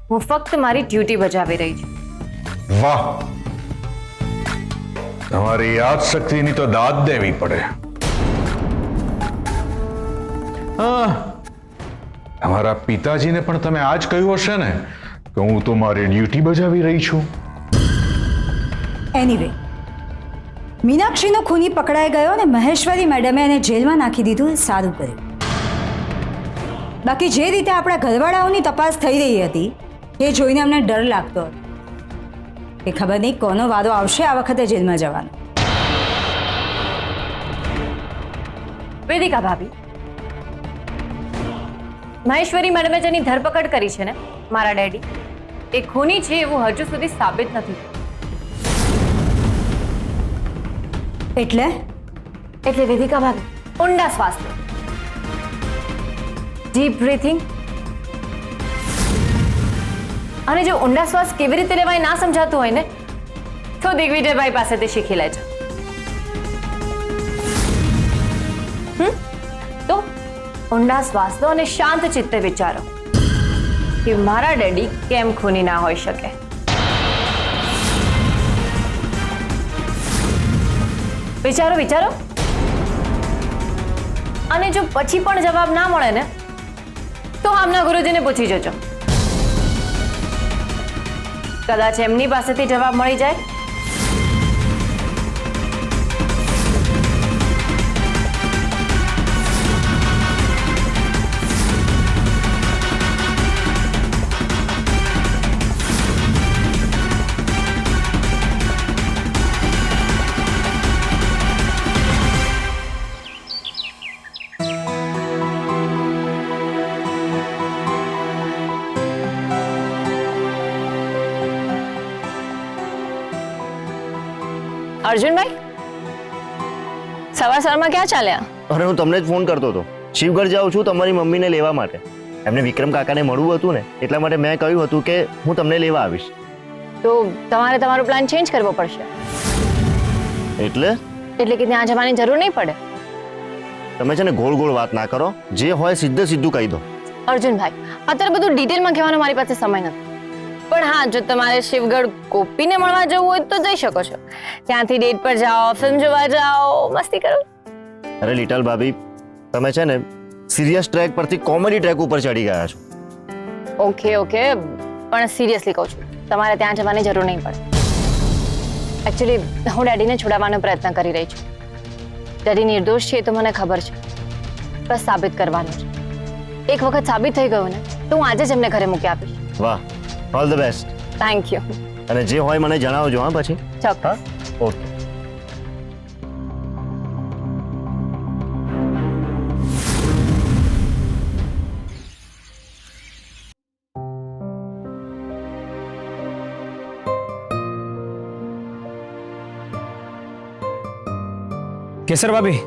હું ફક્ત મારી ડ્યુટી બજાવી રહી છું. વાહ, તમારી યાદ શક્તિની તો દાદ દેવી પડે. હા, તમારા પિતાજીને પણ તમે આ જ કહ્યું હશે ને કે હું તો મારી ડ્યુટી બજાવી રહી છું. એનીવે, મીનાક્ષીનો ખૂની પકડાઈ ગયો અને મહેશ્વરી મેડમે એને જેલમાં નાખી દીધું એ સારું કર્યું. બાકી જે રીતે આપણા ઘરવાળાઓની તપાસ થઈ રહી હતી એ જોઈને અમને ડર લાગતો હતો કે ખબર નહીં કોનો વારો આવશે આ વખતે જેલમાં જવાનો. વેદિકા ભાભી, મહેશ્વરી મેડમે જેની ધરપકડ કરી છે ને મારા ડેડી, એ ખૂની છે એવું હજુ સુધી સાબિત નથી થયું. એટલે વેદિકા ભાભી, ઊંડા શ્વાસ લો, ડીપ બ્રીથિંગ. અને જો ઊંડા શ્વાસ કેવી રીતે લેવાય ના સમજાતું હોય ને તો દિગ્વિજયભાઈ પાસેથી શીખી લેજો. તો ઊંડા શ્વાસ લો અને શાંત ચિત્તે વિચારો કે મારા ડેડી કેમ ખૂની ના હોઈ શકે. વિચારો વિચારો. અને જો પછી પણ જવાબ ના મળે ને તો આમના ગુરુજીને પૂછી જજો. કદાચ એમની પાસેથી જવાબ મળી જાય. અર્જુનભાઈ, સવાર સવારમાં ક્યાં ચાલ્યા? અરે હું તમને જ ફોન કરતો હતો. શિવગઢ જાઉં છું તમારી મમ્મીને લેવા માટે. એમને વિક્રમ કાકાને મળવું હતું ને એટલા માટે મેં કહ્યું હતું કે હું તમને લેવા આવીશ. તો તમારે તમારો પ્લાન ચેન્જ કરવો પડશે. એટલે કે ત્યાં જવાની જરૂર નહીં પડે. તમે છે ને ગોળ ગોળ વાત ના કરો, જે હોય સીધું કહી દો. અર્જુનભાઈ, અત્યારે બધું ડિટેલમાં કહેવાનો મારી પાસે સમય નથી. પણ હા, જો તમારે શિવગઢ ગોપીને મળવા જવું હોય તો જઈ શકો છો. ત્યાંથી ડેટ પર જાઓ, ફિલ્મ જોવા જાઓ, મસ્તી કરો. અરે લિટલ ભાભી, તમે છે ને સિરિયસ ટ્રેક પરથી કોમેડી ટ્રેક ઉપર ચડી ગયા છો. ઓકે, પણ સિરિયસલી કહું છું, તમારે ત્યાં જવાની જરૂર નહીં પડે. એકચ્યુઅલી હું ડેડીને છોડાવવાનો પ્રયત્ન કરી રહી છું. ડેડી નિર્દોષ છે એ તો મને ખબર છે, બસ સાબિત કરવાનું છે. એક વખત સાબિત થઈ ગયું ને તો હું આજે જ એમને ઘરે મૂકી આપીશ. વાહ, all the best. Thank you. અને જે હોય મને જણાવજો. હા પછી ચોક્કસ. ઓકે. કેસર ભાભી.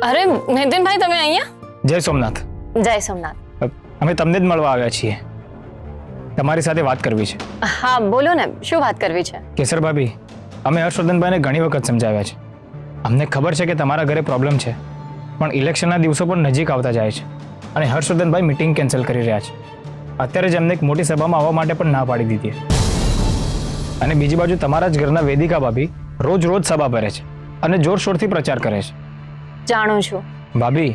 અરે નીતિનભાઈ, તમે અહીંયા? જય સોમનાથ. જય સોમનાથ. અમે તમને જ મળવા આવ્યા છીએ. તમારી સાથે વાત કરવી છે. હા બોલો ને, શું વાત કરવી છે? કેસર ભાભી, અમે હર્ષવર્ધનભાઈને ઘણી વખત સમજાવ્યા છે. અમને ખબર છે કે તમારા ઘરે પ્રોબ્લેમ છે, પણ ઇલેક્શનના દિવસો પણ નજીક આવતા જાય છે અને હર્ષવર્ધનભાઈ મીટિંગ કેન્સલ કરી રહ્યા છે. અત્યારે જ એમને એક મોટી સભામાં આવવા માટે પણ ના પાડી દીધી. અને બીજી બાજુ તમારા જ ઘરના વેદિકા ભાભી રોજ સભા ભરે છે અને જોરશોરથી પ્રચાર કરે છે. જાણું છું ભાભી,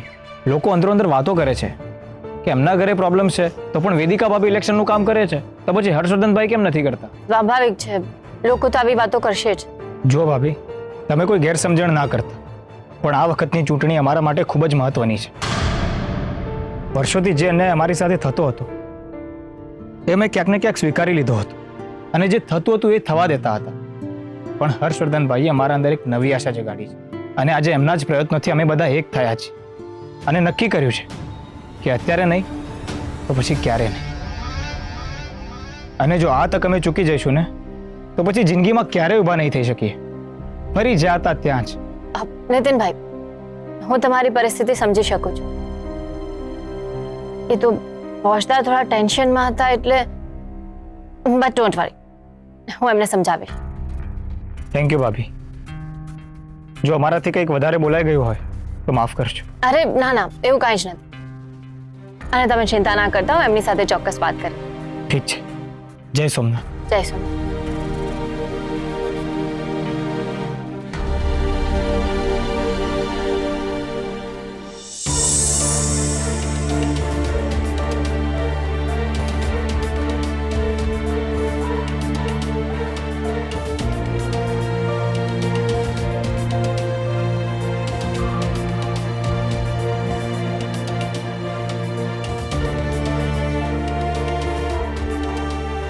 લોકો અંદર વાતો કરે છે કે એમના ઘરે પ્રોબ્લેમ છે તો પણ વેદિકા ભાભી ઇલેક્શનનું કામ કરે છે, તો પછી હર્ષવર્ધનભાઈ કેમ નથી કરતા? સ્વાભાવિક છે, લોકો તો આવી વાતો કરશે જ. જો ભાભી, તમે કોઈ ગેરસમજણ ના કરતા, પણ આ વખતની ચૂંટણી અમારા માટે ખૂબ જ મહત્વની છે. વર્ષોથી જે અન્યાય અમારી સાથે થતો હતો એ અમે ક્યાંક ને ક્યાંક સ્વીકારી લીધો હતો અને જે થતું હતું એ થવા દેતા હતા. પણ હર્ષવર્ધનભાઈએ અમારા અંદર એક નવી આશા જગાડી છે અને આજે એમના જ પ્રયત્નોથી અમે બધા એક થયા છીએ અને નક્કી કર્યું છે કે અત્યારે નહીં તો પછી ક્યારે નહીં. અને જો આ તક અમે ચૂકી જઈશું ને તો પછી જિંદગીમાં ક્યારેય ઊભા નહીં થઈ શકીએ. ફરી જ્યાં હતા ત્યાં જ. નીતિનભાઈ, હું તમારી પરિસ્થિતિ સમજી શકું છું. એ તો પહોંચતા થોડા ટેન્શનમાં હતા એટલે, બટ ડોન્ટ વરી, હું એમને સમજાવીશ. થેન્ક યુ ભાભી. જો અમારાથી કંઈક વધારે બોલાઈ ગયું હોય તો માફ કરજો. અરે ના, એવું કાંઈ જ નથી. અને તમે ચિંતા ના કરતા, હું એમની સાથે ચોક્કસ વાત કરી. ઠીક છે, જય સોમનાથ. જય સોમનાથ.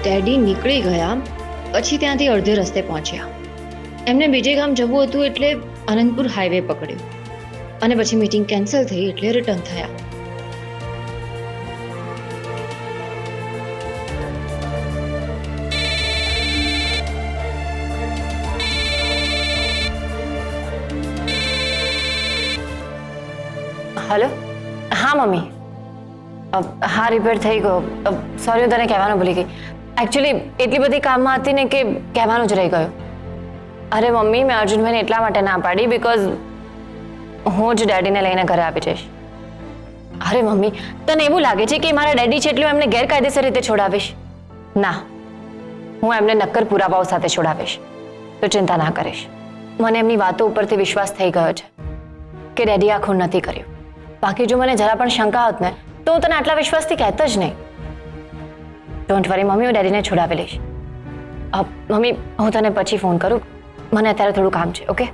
ડેડી નીકળી ગયા પછી ત્યાંથી અડધે રસ્તે પહોંચ્યા. એમને બીજે ગામ જવું હતું એટલે આનંદપુર હાઈવે પકડ્યો અને પછી મીટિંગ કેન્સલ થઈ એટલે રિટર્ન થયા. હલો, હા મમ્મી. હા, રિપેર થઈ ગયો. સોરી, હું તને કહેવાનું ભૂલી ગઈ. એકચ્યુઅલી એટલી બધી કામમાં હતી ને કે કહેવાનું જ રહી ગયું. અરે મમ્મી, મેં અર્જુનભાઈને એટલા માટે ના પાડી બિકોઝ હું જ ડેડીને લઈને ઘરે આવી જઈશ. અરે મમ્મી, તને એવું લાગે છે કે મારા ડેડી છે એટલે હું એમને ગેરકાયદેસર રીતે છોડાવીશ? ના, હું એમને નક્કર પુરાવાઓ સાથે છોડાવીશ. તો ચિંતા ના કરીશ. મને એમની વાતો ઉપરથી વિશ્વાસ થઈ ગયો છે કે ડેડી આ ખૂન નથી કર્યું. બાકી જો મને જરા પણ શંકા હોત ને તો હું તને આટલા વિશ્વાસથી કહેતો જ નહીં. ડોન્ટ વરી મમ્મી, હું ડેડીને છોડાવી લઈશ. મમ્મી, હું તને પછી ફોન કરું. મને અત્યારે થોડું કામ છે. ઓકે,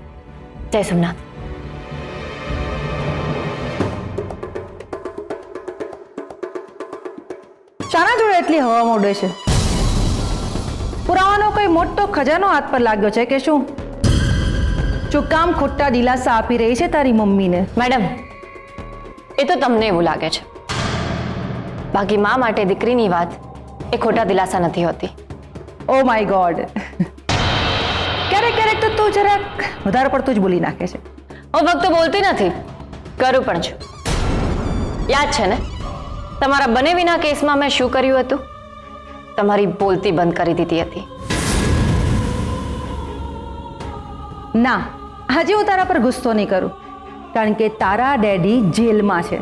જય સોમનાથ. શાના જોડે એટલી હવા મોડે છે? પુરાવાનો કોઈ મોટો ખજાનો હાથ પર લાગ્યો છે કે શું? કામ ખોટા દિલાસા આપી રહી છે તારી મમ્મીને? મેડમ, એ તો તમને એવું લાગે છે. બાકી મા માટે દીકરીની વાત એ ખોટા દિલાસા નથી હોતી. ઓ માય ગોડ, ક્યારેક ક્યારેક તો તું જરાક વધારે પડતું જ બોલી નાખે છે. હું ફક્ત બોલતી નથી, કરું પણ છું. યાદ છે ને તમારા બને વિના કેસમાં મેં શું કર્યું હતું? તમારી બોલતી બંધ કરી દીધી હતી. ના, આજે હું તારા પર ગુસ્સો નહીં કરું, કારણ કે તારા ડેડી જેલમાં છે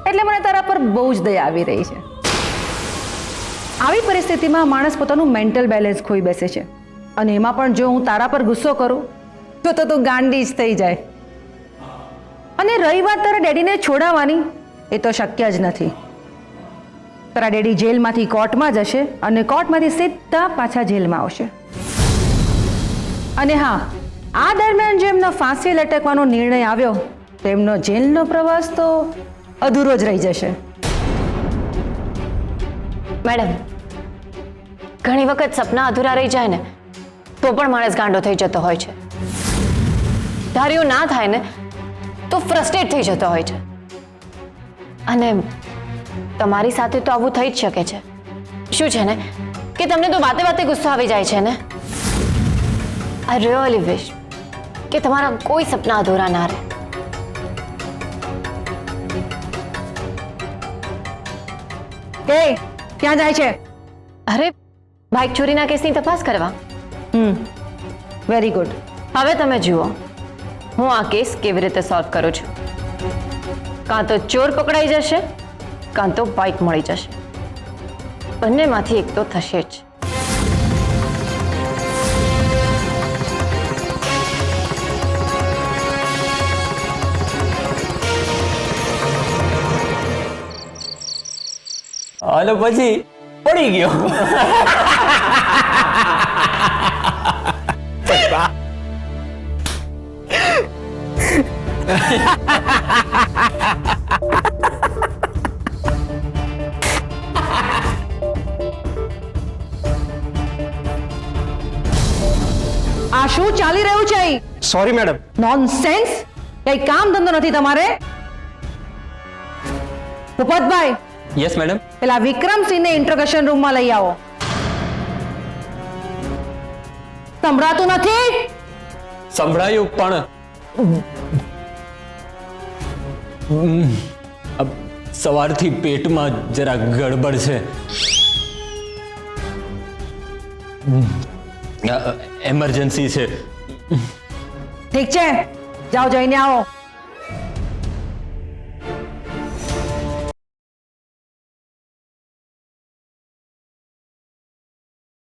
એટલે મને તારા પર બહુ જ દયા આવી રહી છે. આવી પરિસ્થિતિમાં માણસ પોતાનું મેન્ટલ બેલેન્સ ખોઈ બેસે છે, અને એમાં પણ જો હું તારા પર ગુસ્સો કરું તો તું ગાંડી જ થઈ જાય. અને રહી વાત તારા ડેડીને છોડાવવાની, એ તો શક્ય જ નથી. તારા ડેડી જેલમાંથી કોર્ટમાં જશે અને કોર્ટમાંથી સીધા પાછા જેલમાં આવશે. અને હા, આ દરમિયાન જો એમનો ફાંસી લટકવાનો નિર્ણય આવ્યો તો એમનો જેલનો પ્રવાસ તો અધૂરો જ રહી જશે. મેડમ, ઘણી વખત સપના અધૂરા રહી જાય ને તો પણ માણસ ગાંડો થઈ જતો હોય છે. ધાર્યું ના થાય ને તો ફ્રસ્ટ્રેટ થઈ જતો હોય છે. અને તમારી સાથે તો આવું થઈ જ શકે છે. શું છે ને કે તમને તો વાતે વાતે ગુસ્સો આવી જાય છે ને. આઈ રિયલી વિશ કે તમારા કોઈ સપના અધૂરા ના રહે. કે ક્યાં જાય છે? અરે, બાઇક ચોરીના કેસની તપાસ કરવા. Very good. હવે તમે જુઓ હું આ કેસ કેવી રીતે સોલ્વ કરું છું. કાં તો ચોર પકડાઈ જશે, કાં તો બાઇક મળી જશે. બંનેમાંથી એક તો થશે જ. અને પછી પડી ગયો. આ શું ચાલી રહ્યું છે? Sorry madam. નોનસેન્સ! કઈ કામ ધંધો નથી તમારે? Bhupatbhai, yes madam. પેલા વિક્રમસિંહને ઇન્ટ્રોગેશન રૂમમાં લઈ આવો. સંભળાતું નથી? સંભળાયું પણ સવારથી પેટમાં જરા ગડબડ છે. એમરજન્સી છે. ઠીક છે, જાઓ જઈને આવો.